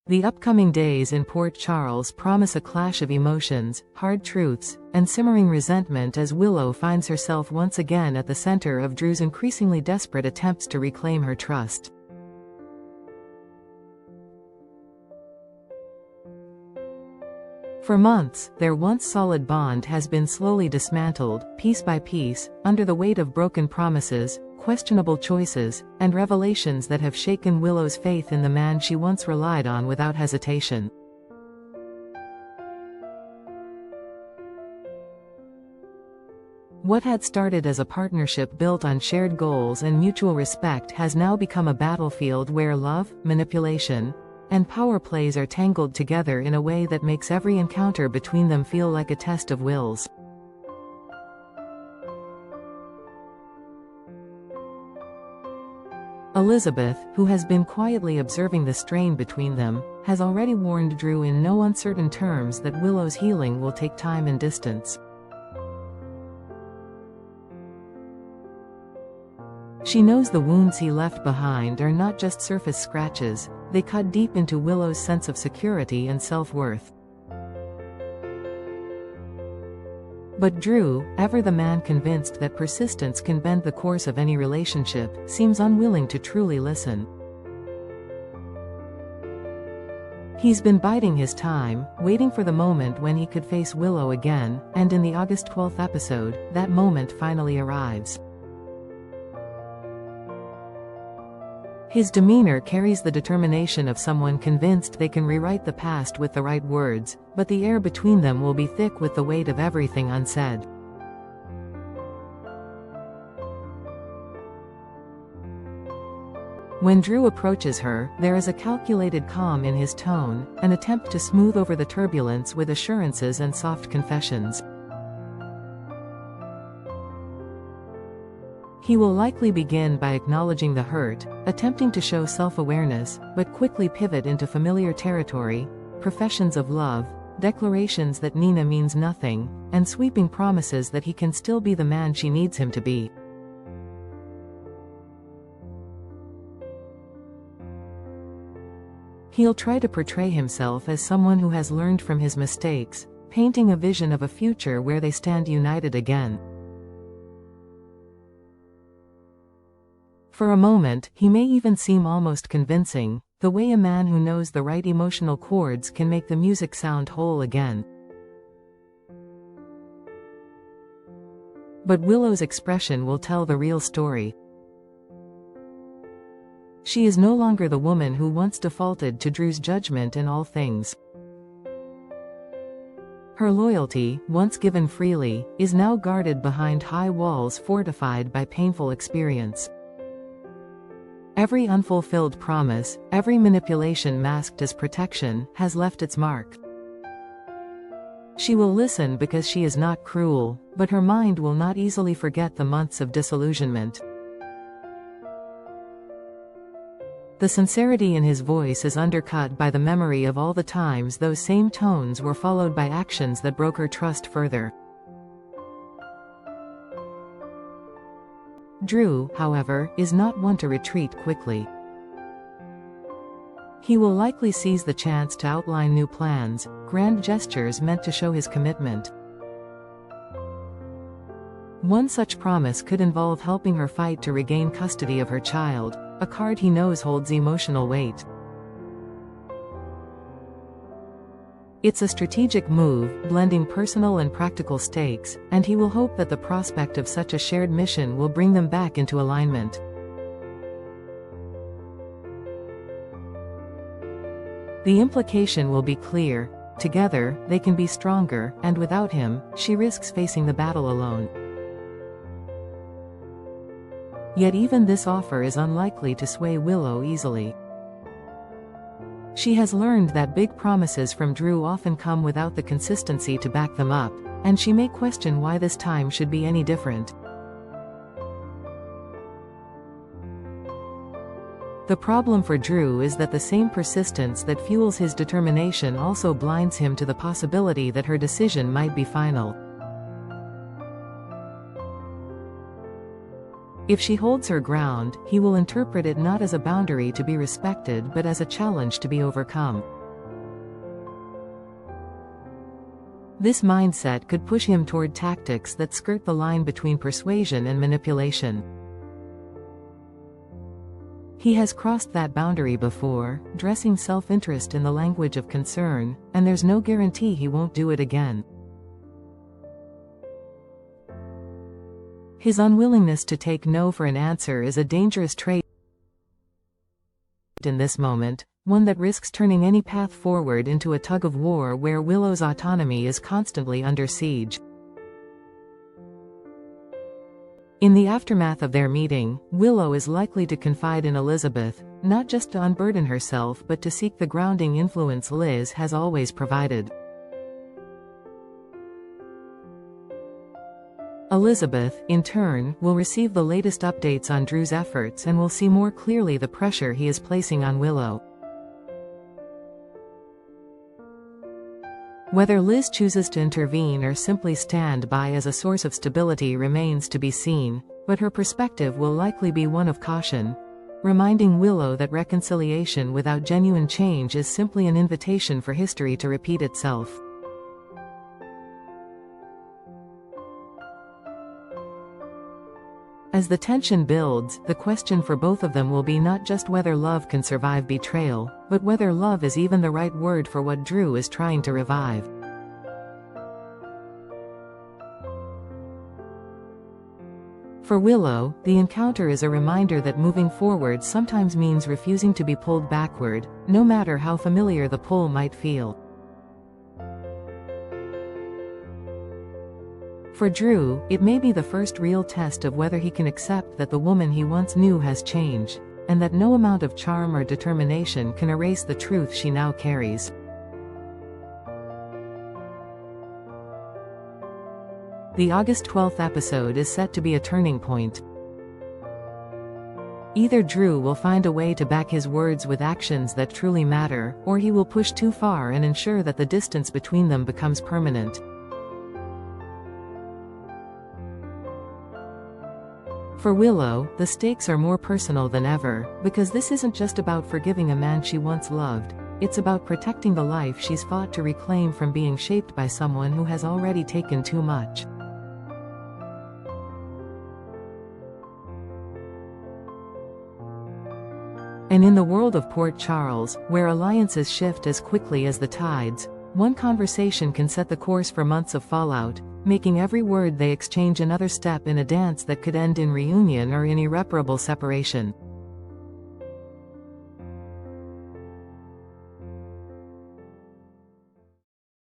The upcoming days in Port Charles promise a clash of emotions, hard truths, and simmering resentment as Willow finds herself once again at the center of Drew's increasingly desperate attempts to reclaim her trust. For months, their once solid bond has been slowly dismantled, piece by piece, under the weight of broken promises, questionable choices, and revelations that have shaken Willow's faith in the man she once relied on without hesitation. What had started as a partnership built on shared goals and mutual respect has now become a battlefield where love, manipulation, and power plays are tangled together in a way that makes every encounter between them feel like a test of wills. Elizabeth, who has been quietly observing the strain between them, has already warned Drew in no uncertain terms that Willow's healing will take time and distance. She knows the wounds he left behind are not just surface scratches, they cut deep into Willow's sense of security and self-worth. But Drew, ever the man convinced that persistence can bend the course of any relationship, seems unwilling to truly listen. He's been biding his time, waiting for the moment when he could face Willow again, and in the August 12th episode, that moment finally arrives. His demeanor carries the determination of someone convinced they can rewrite the past with the right words, but the air between them will be thick with the weight of everything unsaid. When Drew approaches her, there is a calculated calm in his tone, an attempt to smooth over the turbulence with assurances and soft confessions. He will likely begin by acknowledging the hurt, attempting to show self-awareness, but quickly pivot into familiar territory, professions of love, declarations that Nina means nothing, and sweeping promises that he can still be the man she needs him to be. He'll try to portray himself as someone who has learned from his mistakes, painting a vision of a future where they stand united again. For a moment, he may even seem almost convincing, the way a man who knows the right emotional chords can make the music sound whole again. But Willow's expression will tell the real story. She is no longer the woman who once defaulted to Drew's judgment in all things. Her loyalty, once given freely, is now guarded behind high walls fortified by painful experience. Every unfulfilled promise, every manipulation masked as protection, has left its mark. She will listen because she is not cruel, but her mind will not easily forget the months of disillusionment. The sincerity in his voice is undercut by the memory of all the times those same tones were followed by actions that broke her trust further. Drew, however, is not one to retreat quickly. He will likely seize the chance to outline new plans, grand gestures meant to show his commitment. One such promise could involve helping her fight to regain custody of her child, a card he knows holds emotional weight. It's a strategic move, blending personal and practical stakes, and he will hope that the prospect of such a shared mission will bring them back into alignment. The implication will be clear: together, they can be stronger, and without him, she risks facing the battle alone. Yet even this offer is unlikely to sway Willow easily. She has learned that big promises from Drew often come without the consistency to back them up, and she may question why this time should be any different. The problem for Drew is that the same persistence that fuels his determination also blinds him to the possibility that her decision might be final. If she holds her ground, he will interpret it not as a boundary to be respected but as a challenge to be overcome. This mindset could push him toward tactics that skirt the line between persuasion and manipulation. He has crossed that boundary before, dressing self-interest in the language of concern, and there's no guarantee he won't do it again. His unwillingness to take no for an answer is a dangerous trait in this moment, one that risks turning any path forward into a tug-of-war where Willow's autonomy is constantly under siege. In the aftermath of their meeting, Willow is likely to confide in Elizabeth, not just to unburden herself but to seek the grounding influence Liz has always provided. Elizabeth, in turn, will receive the latest updates on Drew's efforts and will see more clearly the pressure he is placing on Willow. Whether Liz chooses to intervene or simply stand by as a source of stability remains to be seen, but her perspective will likely be one of caution, reminding Willow that reconciliation without genuine change is simply an invitation for history to repeat itself. As the tension builds, the question for both of them will be not just whether love can survive betrayal, but whether love is even the right word for what Drew is trying to revive. For Willow, the encounter is a reminder that moving forward sometimes means refusing to be pulled backward, no matter how familiar the pull might feel. For Drew, it may be the first real test of whether he can accept that the woman he once knew has changed, and that no amount of charm or determination can erase the truth she now carries. The August 12th episode is set to be a turning point. Either Drew will find a way to back his words with actions that truly matter, or he will push too far and ensure that the distance between them becomes permanent. For Willow, the stakes are more personal than ever, because this isn't just about forgiving a man she once loved, it's about protecting the life she's fought to reclaim from being shaped by someone who has already taken too much. And in the world of Port Charles, where alliances shift as quickly as the tides, one conversation can set the course for months of fallout, making every word they exchange another step in a dance that could end in reunion or in irreparable separation.